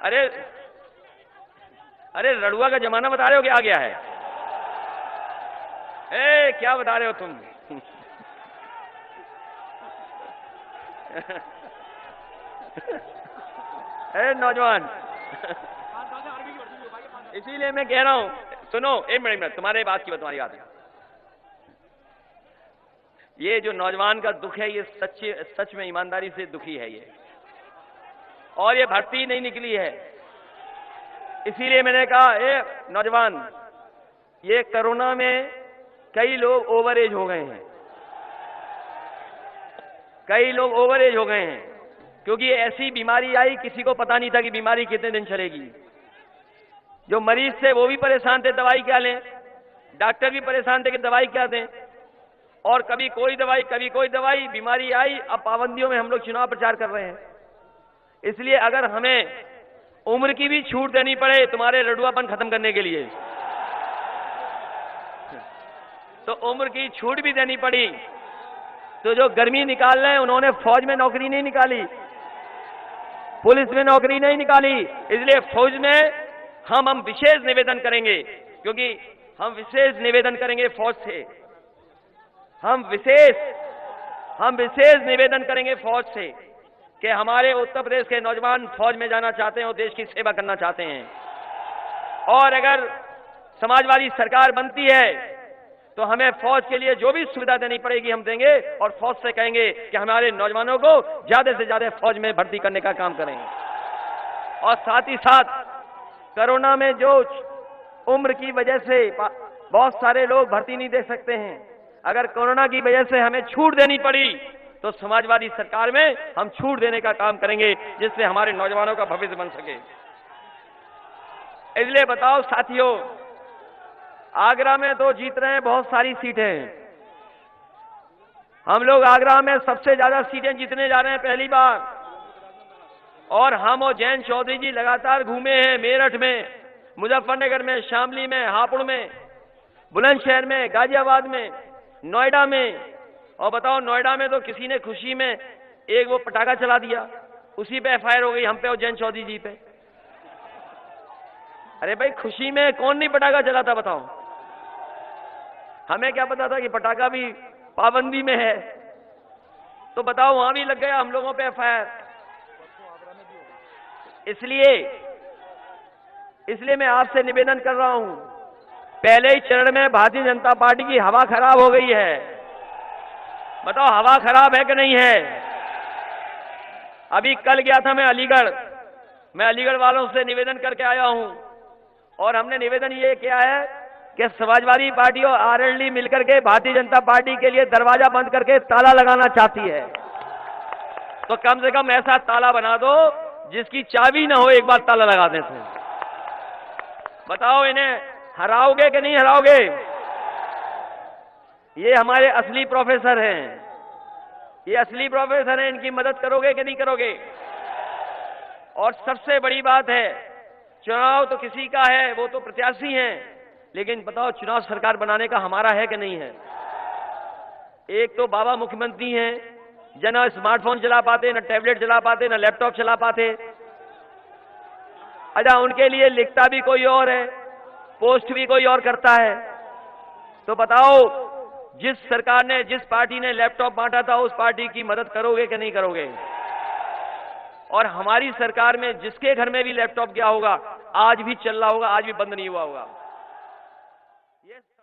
अरे अरे रड़ुआ का जमाना बता रहे हो कि आ गया है? क्या बता रहे हो तुम? नौजवान, इसीलिए मैं कह रहा हूं, सुनो एक मिनट, तुम्हारे बात की तुम्हारी बात है। ये जो नौजवान का दुख है, ये सच में ईमानदारी से दुखी है ये, और ये भर्ती नहीं निकली है। इसीलिए मैंने कहा नौजवान, ये कोरोना में कई लोग ओवर एज हो गए हैं, कई लोग ओवर एज हो गए हैं, क्योंकि ऐसी बीमारी आई, किसी को पता नहीं था कि बीमारी कितने दिन चलेगी। जो मरीज थे वो भी परेशान थे, दवाई क्या लें, डॉक्टर भी परेशान थे कि दवाई क्या दें, और कभी कोई दवाई कभी कोई दवाई, बीमारी आई। अब पाबंदियों में हम लोग चुनाव प्रचार कर रहे हैं। इसलिए अगर हमें उम्र की भी छूट देनी पड़े तुम्हारे रडुआपन खत्म करने के लिए, तो उम्र की छूट भी देनी पड़ी। तो जो गर्मी निकाल रहे हैं, उन्होंने फौज में नौकरी नहीं निकाली, पुलिस में नौकरी नहीं निकाली, इसलिए फौज में हम विशेष निवेदन करेंगे, क्योंकि हम विशेष निवेदन करेंगे फौज से, हम विशेष निवेदन करेंगे फौज से कि हमारे उत्तर प्रदेश के नौजवान फौज में जाना चाहते हैं और देश की सेवा करना चाहते हैं। और अगर समाजवादी सरकार बनती है तो हमें फौज के लिए जो भी सुविधा देनी पड़ेगी हम देंगे, और फौज से कहेंगे कि हमारे नौजवानों को ज्यादा से ज्यादा फौज में भर्ती करने का काम करें। और साथ ही साथ कोरोना में जो उम्र की वजह से बहुत सारे लोग भर्ती नहीं दे सकते हैं, अगर कोरोना की वजह से हमें छूट देनी पड़ी तो समाजवादी सरकार में हम छूट देने का काम करेंगे, जिससे हमारे नौजवानों का भविष्य बन सके। इसलिए बताओ साथियों, आगरा में तो जीत रहे हैं बहुत सारी सीटें, हम लोग आगरा में सबसे ज्यादा सीटें जीतने जा रहे हैं पहली बार, और हम और जयंत चौधरी जी लगातार घूमे हैं मेरठ में, मुजफ्फरनगर में, शामली में, हापुड़ में, बुलंदशहर में, गाजियाबाद में, नोएडा में। और बताओ नोएडा में तो किसी ने खुशी में एक वो पटाखा चला दिया, उसी पे एफआईआर हो गई हम पे और जयंत चौधरी जी पे। अरे भाई, खुशी में कौन नहीं पटाखा चलाता बताओ? हमें क्या पता था कि पटाखा भी पाबंदी में है, तो बताओ वहां भी लग गया हम लोगों पे एफआईआर। इसलिए मैं आपसे निवेदन कर रहा हूं, पहले ही चरण में भारतीय जनता पार्टी की हवा खराब हो गई है। बताओ हवा खराब है कि नहीं है? अभी कल गया था मैं अलीगढ़ वालों से निवेदन करके आया हूं, और हमने निवेदन ये किया है कि समाजवादी पार्टी और आरएलडी मिलकर के भारतीय जनता पार्टी के लिए दरवाजा बंद करके ताला लगाना चाहती है, तो कम से कम ऐसा ताला बना दो जिसकी चाबी ना हो एक बार ताला लगाने से। बताओ इन्हें हराओगे कि नहीं हराओगे? ये हमारे असली प्रोफेसर हैं, ये असली प्रोफेसर हैं, इनकी मदद करोगे कि नहीं करोगे? और सबसे बड़ी बात है, चुनाव तो किसी का है, वो तो प्रत्याशी हैं, लेकिन बताओ चुनाव सरकार बनाने का हमारा है कि नहीं है? एक तो बाबा मुख्यमंत्री हैं, जना स्मार्टफोन चला पाते, न टैबलेट चला पाते, न लैपटॉप चला पाते। अच्छा, उनके लिए लिखता भी कोई और है, पोस्ट भी कोई और करता है। तो बताओ, जिस सरकार ने, जिस पार्टी ने लैपटॉप बांटा था, उस पार्टी की मदद करोगे कि नहीं करोगे? और हमारी सरकार में जिसके घर में भी लैपटॉप गया होगा, आज भी चल रहा होगा, आज भी बंद नहीं हुआ होगा।